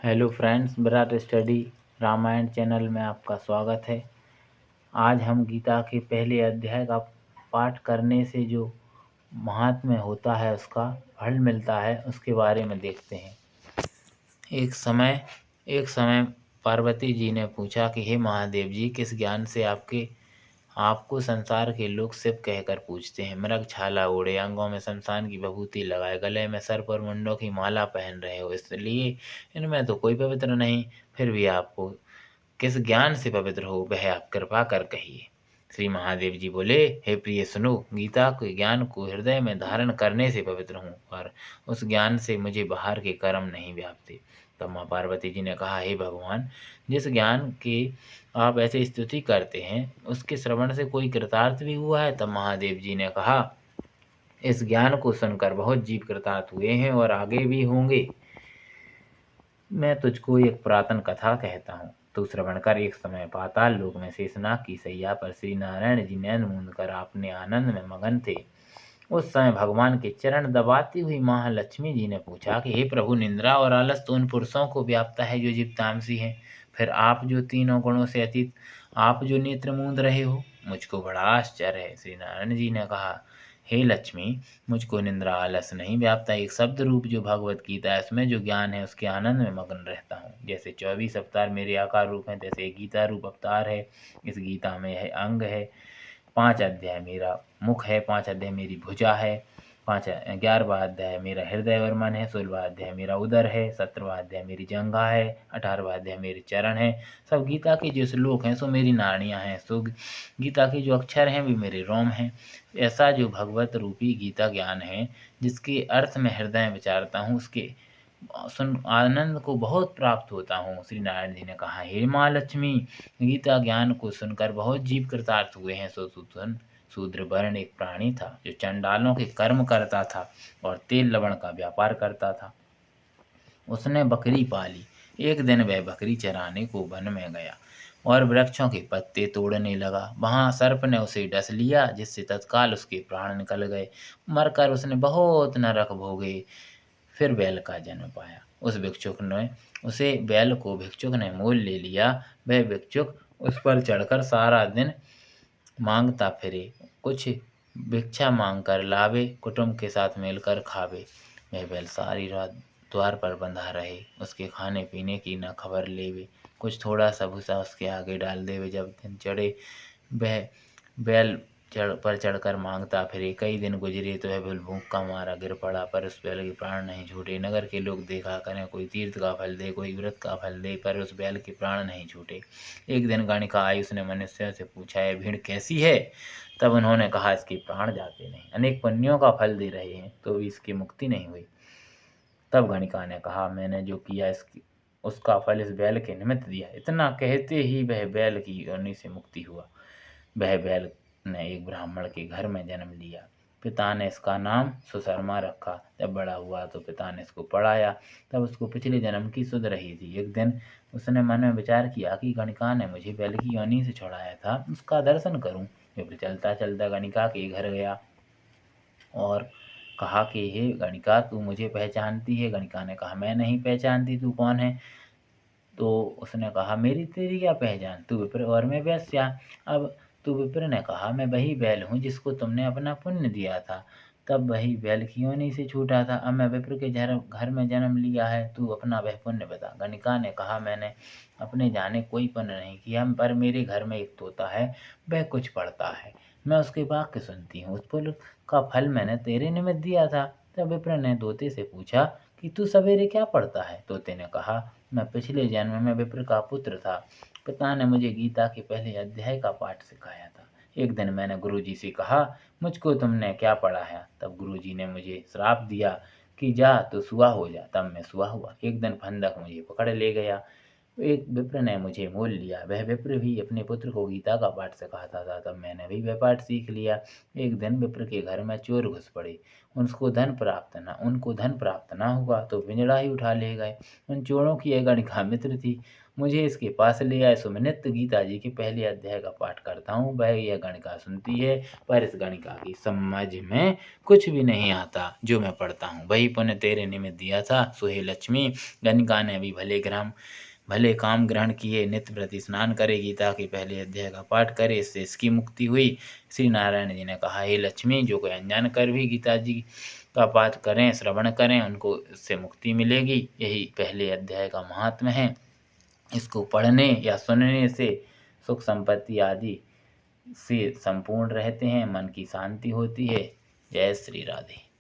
Hello friends, Virat study Ramayan channel में आपका स्वागत है। आज हम गीता के पहले अध्याय का पाठ करने से जो महात्म्य होता है, उसका फल मिलता है, उसके बारे में देखते हैं। एक समय पार्वती जी ने पूछा कि हे महादेव जी, किस ज्ञान से आपको संसार के लोग शिव कहकर पूछते हैं। मृग छाला ओढ़े, अंगों में शमशान की विभूति लगाए, गले में सर्प और मुंडों की माला पहन रहे हो, इसलिए इनमें तो कोई पवित्र नहीं। फिर भी आपको किस ज्ञान से पवित्र हो, वह आप कृपा कर कहिए। श्री महादेव जी बोले, हे प्रिय सुनो, गीता के ज्ञान को हृदय में धारण करने से पवित्र हूँ, पर उस ज्ञान से मुझे बाहर के कर्म नहीं व्यापते। तब माँ पार्वती जी ने कहा, हे भगवान, जिस ज्ञान की आप ऐसे स्तुति करते हैं, उसके श्रवण से कोई कृतार्थ भी हुआ है? तब महादेव जी ने कहा, इस ज्ञान को सुनकर बहुत जीव कृतार्थ हुए हैं और आगे भी होंगे। मैं तुझको एक पुरातन कथा कहता हूँ, तू श्रवण कर। एक समय पाताल लोक में शेषनाग की सैया पर श्री नारायण जी नैन मूंद कर अपने आनंद में मगन थे। उस समय भगवान के चरण दबाती हुई महालक्ष्मी जी ने पूछा कि हे प्रभु, निंद्रा और आलस तो उन पुरुषों को व्यापता है जो जीव तामसी हैं, फिर आप जो तीनों गुणों से अतीत, आप जो नेत्र मूंद रहे हो, मुझको बड़ा आश्चर्य है। श्री नारायण जी ने कहा, हे लक्ष्मी, मुझको निंद्रा आलस नहीं व्यापता। एक शब्द रूप जो भगवत गीता है, उसमें जो ज्ञान है, उसके आनंद में मगन रहता हूँ। जैसे 24 अवतार मेरे आकार रूप हैं, तैसे एक गीता रूप अवतार है। इस गीता में है अंग है, 5 अध्याय मेरा मुख है, 5 अध्याय मेरी भुजा है, 11वां अध्याय मेरा हृदय और मन है, 16वां अध्याय मेरा उदर है, 17वां अध्याय मेरी जंघा है, 18वां अध्याय मेरे चरण है। सब गीता के जो श्लोक हैं, सो मेरी नाड़ियाँ हैं, सो गीता के जो अक्षर हैं, वे मेरे रोम हैं। ऐसा जो भगवत रूपी गीता ज्ञान है, जिसके अर्थ में हृदय में विचारता हूँ, उसके सुन आनंद को बहुत प्राप्त होता हूँ। श्री नारायण जी ने कहा, हे माँ लक्ष्मी, गीता ज्ञान को सुनकर बहुत जीव कृतार्थ हुए हैं। सो सुन, शूद्र वर्ण एक प्राणी था जो चंडालों के कर्म करता था और तेल लवण का व्यापार करता था। उसने बकरी पाली। एक दिन वह बकरी चराने को वन में गया और वृक्षों के पत्ते तोड़ने लगा। वहां सर्प ने उसे डस लिया, जिससे तत्काल उसके प्राण निकल गए। मरकर उसने बहुत नरक भोगे, फिर बैल का जन्म पाया। उसे बैल को भिक्षुक ने मोल ले लिया। वह भिक्षुक उस पर चढ़कर सारा दिन मांगता फिरे, कुछ भिक्षा मांग कर लावे, कुटुंब के साथ मिलकर खावे। वह बैल सारी रात द्वार पर बंधा रहे, उसके खाने पीने की न खबर लेवे, कुछ थोड़ा सा भूसा उसके आगे डाल देवे। जब दिन चढ़े, वह बैल चढ़कर मांगता फिरे। कई दिन गुजरे तो वह बैल भूख का मारा गिर पड़ा, पर उस बैल के प्राण नहीं छूटे। नगर के लोग देखा करें, कोई तीर्थ का फल दे, कोई व्रत का फल दे, पर उस बैल के प्राण नहीं छूटे। एक दिन गणिका आई, उसने मनुष्यों से पूछा, यह भीड़ कैसी है? तब उन्होंने कहा, इसके प्राण जाते नहीं, अनेक पुण्यों का फल दे रहे हैं, तो भी इसकी मुक्ति नहीं हुई। तब गणिका ने कहा, मैंने जो किया उसका फल इस बैल के निमित्त दिया। इतना कहते ही वह बैल की योनि से मुक्ति हुआ। वह बैल ने एक ब्राह्मण के घर में जन्म लिया। पिता ने इसका नाम सुशर्मा रखा। जब बड़ा हुआ तो पिता ने इसको पढ़ाया। तब उसको पिछले जन्म की सुध रही थी। एक दिन उसने मन में विचार किया कि गणिका ने मुझे बैल की योनि से छुड़ाया था, उसका दर्शन करूं। फिर चलता चलता गणिका के घर गया और कहा कि हे गणिका, तू मुझे पहचानती है? गणिका ने कहा, मैं नहीं पहचानती, तू कौन है? तो उसने कहा, मेरी तेरी क्या पहचान, तू विप्र और मैं वेश्या। अब तो विप्र ने कहा, मैं वही बैल हूँ जिसको तुमने अपना पुण्य दिया था, तब वही बैल की योनि से छूटा था। अब मैं विप्र के घर में जन्म लिया है, तू अपना वह पुण्य बता। गणिका ने कहा, मैंने अपने जाने कोई पुण्य नहीं किया, पर मेरे घर में एक तोता है, वह कुछ पढ़ता है, मैं उसके वाक्य सुनती हूँ। उस पुण्य का फल मैंने तेरे निमित्त दिया था। तब विप्र ने तोते से पूछा कि तू सवेरे क्या पढ़ता है? तोते ने कहा, मैं पिछले जन्म में विप्र का पुत्र था। पिता ने मुझे गीता के पहले अध्याय का पाठ सिखाया था। एक दिन मैंने गुरुजी से कहा, मुझको तुमने क्या पढ़ाया? तब गुरुजी ने मुझे श्राप दिया कि जा तो सुआ हो जा। तब मैं सुआ हुआ। एक दिन फंदक मुझे पकड़ ले गया। एक विप्र ने मुझे मोल लिया। वह विप्र भी अपने पुत्र को गीता का पाठ सिखाता था। तब मैंने भी वह पाठ सीख लिया। एक दिन विप्र के घर में चोर घुस पड़े। उनको धन प्राप्त न हुआ तो पिंजड़ा ही उठा ले गए। उन चोरों की एक गणिका मित्र थी। मुझे इसके पास ले आए। सुमित गीता जी के पहले अध्याय का पाठ करता हूँ। वह यह गणिका सुनती है, पर इस गणिका की समझ में कुछ भी नहीं आता जो मैं पढ़ता हूँ। वही पुण्य तेरे निमित्त दिया था, सो हे लक्ष्मी। गणिका ने भी भले काम ग्रहण किए, नित्य प्रति स्नान करे, गीता के पहले अध्याय का पाठ करे, इससे इसकी मुक्ति हुई। श्री नारायण जी ने कहा, हे लक्ष्मी, जो कोई अनजान कर भी गीता जी का पाठ करें, श्रवण करें, उनको इससे मुक्ति मिलेगी। यही पहले अध्याय का महात्म है। इसको पढ़ने या सुनने से सुख संपत्ति आदि से संपूर्ण रहते हैं, मन की शांति होती है। जय श्री राधे।